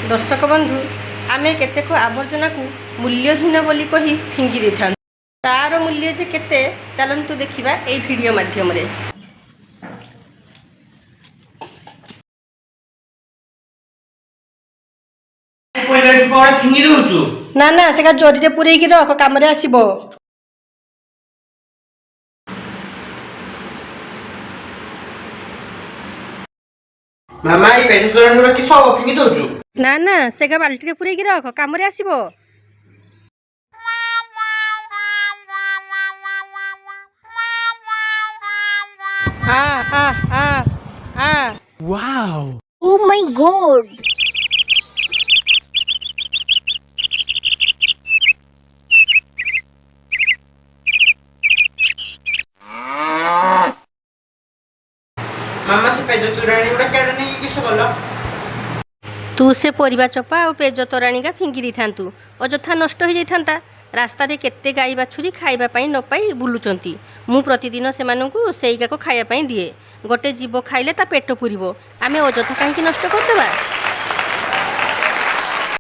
दर्शक बंधु आमे केतेक आवर्जना को मूल्यहीन बोली कही फिंगी दे था तार मूल्य जे केते चलंतु देखिबा एई वीडियो माध्यम रे। ना ना सेका जोरी रे पुरै कि रख काम रे आसीबो। मामा ई पेज तोरण गुडा किस फिंगी दउचु। ना ना सेका बाल्टी रे पुरै कि रख काम रे आसीबो। Wow! Oh my god! मामा से पेज तोरण गुडा केडा नै किस गलो। तू से परिबा चपा और पेज तोराणीका फिंगी दी थांतु अଯଥା नष्ट हो जाई थांता। रास्ता रे केते गाई बाछुरी खाइबा पई न पाई बुलुचंती। मु प्रतिदिन सेमानंकु सेईका को खाइबा पई दिए। गोटे जीव खाइले ता पेट पुरिबो आमे अଯଥା काहेकि नष्ट करदेबा।